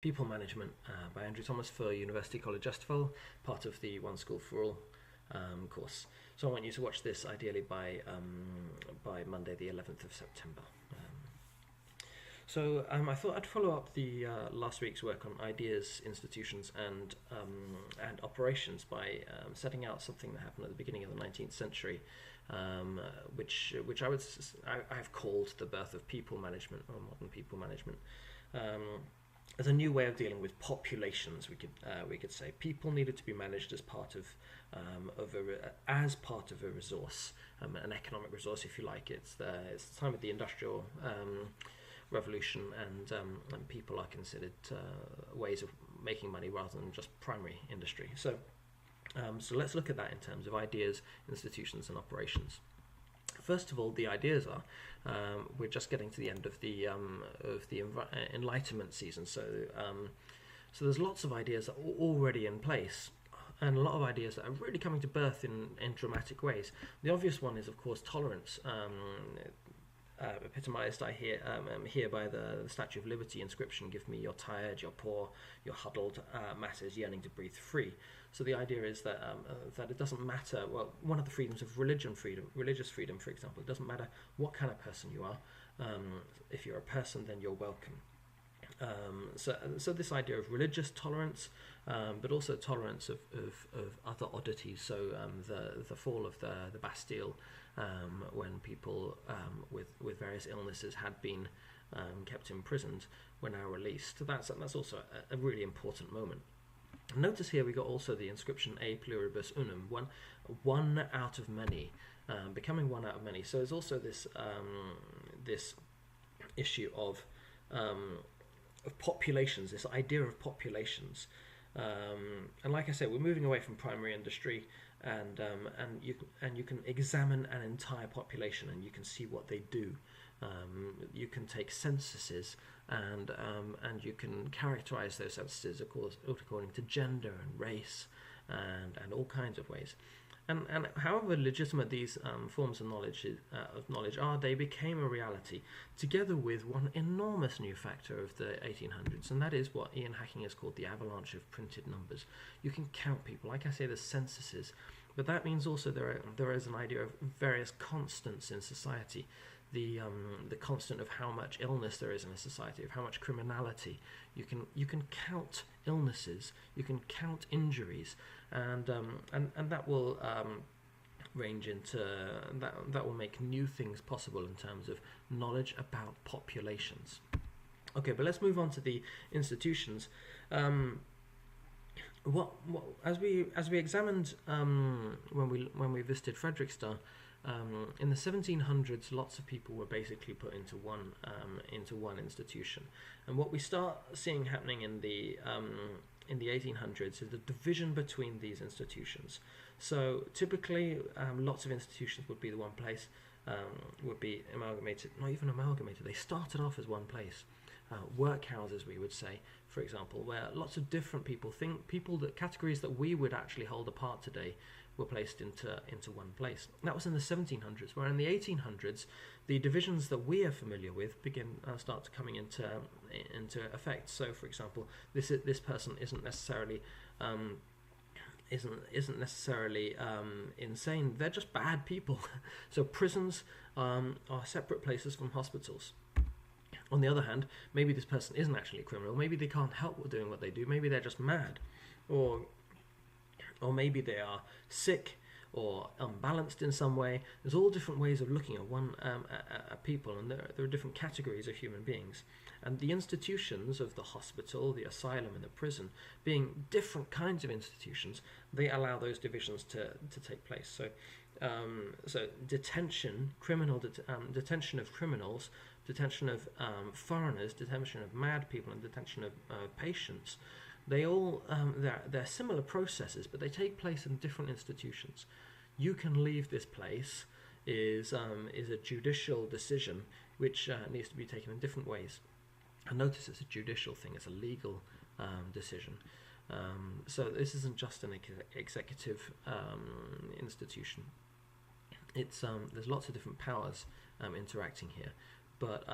People Management by Andrew Thomas for University College Østfold, part of the One School for All course. So I want you to watch this ideally by Monday the 11th of September. I thought I'd follow up the last week's work on ideas, institutions, and operations by setting out something that happened at the beginning of the 19th century, which I've called the birth of people management, or modern people management. As a new way of dealing with populations, we could say people needed to be managed as part of a resource, an economic resource, if you like. It's the time of the industrial revolution, and people are considered ways of making money rather than just primary industry. So let's look at that in terms of ideas, institutions, and operations. First of all, the ideas are we're just getting to the end of the Enlightenment season, so there's lots of ideas that are already in place, and a lot of ideas that are really coming to birth in dramatic ways. The obvious one is, of course, tolerance, epitomised here by the Statue of Liberty inscription: "Give me your tired, your poor, your huddled masses yearning to breathe free." So the idea is that it doesn't matter. Well, one of the freedoms of religious freedom, for example, it doesn't matter what kind of person you are. If you're a person, then you're welcome. So this idea of religious tolerance, but also tolerance of other oddities. So the fall of the Bastille, when people with various illnesses had been kept imprisoned, were now released. That's also a really important moment. Notice here we got also the inscription "A pluribus unum," one out of many, becoming one out of many. So there's also this issue of populations, this idea of populations, and like I said, we're moving away from primary industry, and you can examine an entire population and you can see what they do. You can take censuses and you can characterize those censuses, of course, according to gender and race and all kinds of ways. And however legitimate these forms of knowledge are, they became a reality, together with one enormous new factor of the 1800s, and that is what Ian Hacking has called the avalanche of printed numbers. You can count people, like I say, there's censuses, but that means also there is an idea of various constants in society. The constant of how much illness there is in a society, of how much criminality. You can count illnesses, you can count injuries, and that will range into that will make new things possible in terms of knowledge about populations. Okay, but let's move on to the institutions. As we examined when we visited Fredrikstad. In the 1700s, lots of people were basically put into one institution, and what we start seeing happening in the 1800s is the division between these institutions. So typically, lots of institutions would be the one place, would be amalgamated, not even amalgamated. They started off as one place. Workhouses, we would say, for example, where lots of different categories that we would actually hold apart today were placed into one place. That was in the 1700s, where in the 1800s, the divisions that we are familiar with start coming into effect. So, for example, this person isn't necessarily insane. They're just bad people. So prisons are separate places from hospitals. On the other hand, maybe this person isn't actually a criminal. Maybe they can't help doing what they do. Maybe they're just mad, or maybe they are sick or unbalanced in some way. There's all different ways of looking at people, and there are different categories of human beings. And the institutions of the hospital, the asylum, and the prison, being different kinds of institutions, they allow those divisions to take place. So detention, detention of criminals, detention of foreigners, detention of mad people, and detention of patients. They all they're similar processes, but they take place in different institutions. You can leave this place is a judicial decision which needs to be taken in different ways. And notice it's a judicial thing; it's a legal decision. So this isn't just an executive institution. It's there's lots of different powers interacting here, but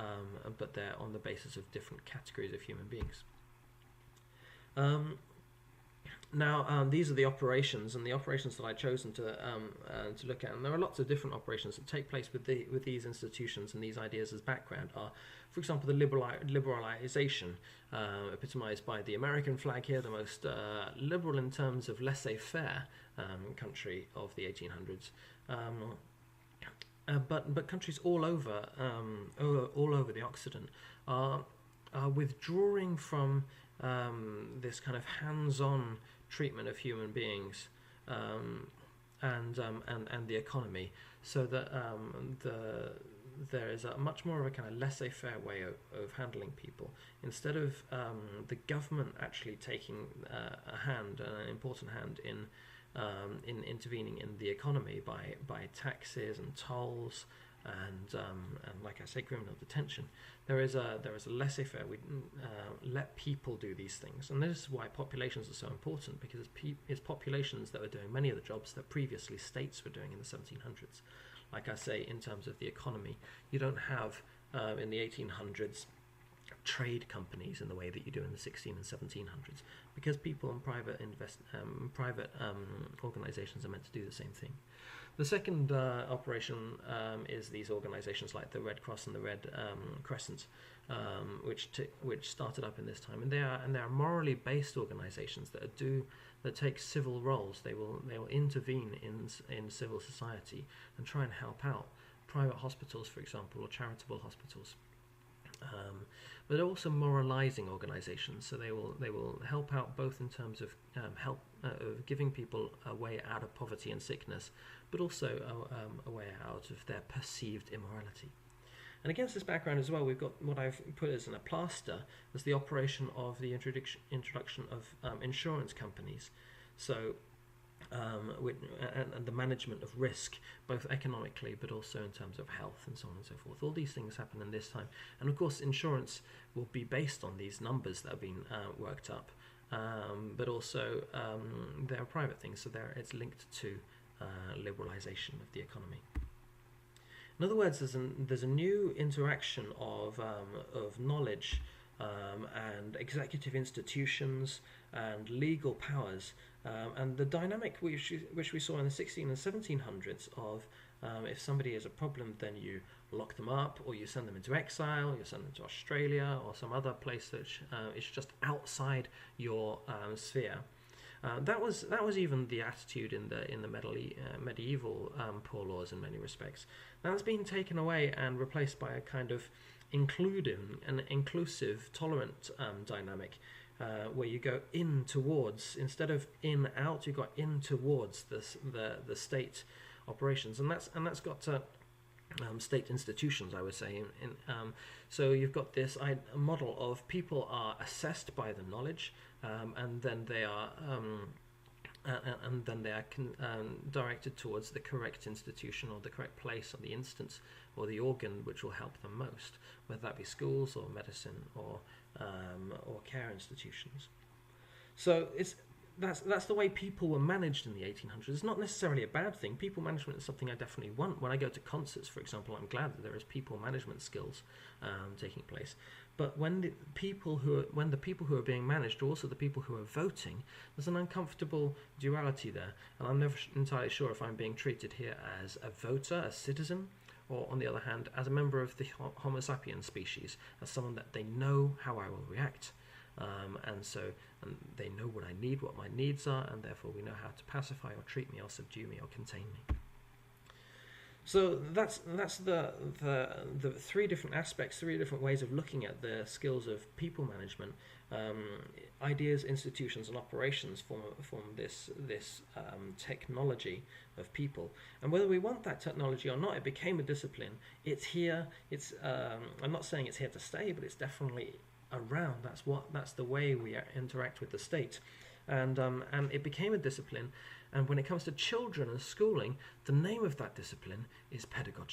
they're on the basis of different categories of human beings. Now, these are the operations, and the operations that I've chosen to look at, and there are lots of different operations that take place with these institutions and these ideas as background. Are, for example, the liberalisation, epitomised by the American flag here, the most liberal in terms of laissez-faire country of the 1800s. But countries all over the Occident are withdrawing from this kind of hands-on treatment of human beings and the economy, so that there is a much more of a kind of laissez-faire way of handling people. Instead of the government actually taking an important hand in intervening in the economy by taxes and tolls and like I say, criminal detention. There is a laissez-faire. We let people do these things, and this is why populations are so important, because it's populations that are doing many of the jobs that previously states were doing in the 1700s. Like I say, in terms of the economy, you don't have in the 1800s trade companies in the way that you do in the 16 and 1700s, because people and private organizations are meant to do the same thing. The second operation is these organizations like the Red Cross and the Red Crescent, which started up in this time, and they are morally based organizations that take civil roles. They will intervene in civil society and try and help out private hospitals, for example, or charitable hospitals. But they're also moralizing organizations, so they will help out both in terms of of giving people a way out of poverty and sickness, but also a way out of their perceived immorality. And against this background as well, we've got what I've put as in a plaster as the operation of the introduction of insurance companies. So and the management of risk, both economically but also in terms of health and so on and so forth. All these things happen in this time, and of course insurance will be based on these numbers that have been worked up, but also they're private things, so it's linked to liberalisation of the economy. In other words, there's a new interaction of knowledge and executive institutions and legal powers, and the dynamic which we saw in the 16 and 1700s of if somebody is a problem, then you lock them up, or you send them into exile, you send them to Australia or some other place that is just outside your sphere. That was even the attitude in the medieval poor laws in many respects. That's been taken away and replaced by a kind of inclusive, tolerant dynamic, where you go in towards, instead of in out, you got in towards the state operations, and that's got state institutions, I would say. So you've got this model of people are assessed by the knowledge, and then they are directed towards the correct institution or the correct place or the instance or the organ which will help them most, whether that be schools or medicine or care institutions. So that's the way people were managed in the 1800s. It's not necessarily a bad thing. People management is something I definitely want. When I go to concerts, for example, I'm glad that there is people management skills taking place. But when the people who are being managed are also the people who are voting, there's an uncomfortable duality there. And I'm never entirely sure if I'm being treated here as a voter, a citizen, or on the other hand, as a member of the Homo sapiens species, as someone that they know how I will react. And they know what I need, what my needs are, and therefore we know how to pacify or treat me or subdue me or contain me. So that's the three different aspects, three different ways of looking at the skills of people management. Ideas, institutions, and operations form this technology of people. And whether we want that technology or not, it became a discipline. It's here. I'm not saying it's here to stay, but it's definitely around. That's the way we interact with the state, and it became a discipline. And when it comes to children and schooling, the name of that discipline is pedagogy.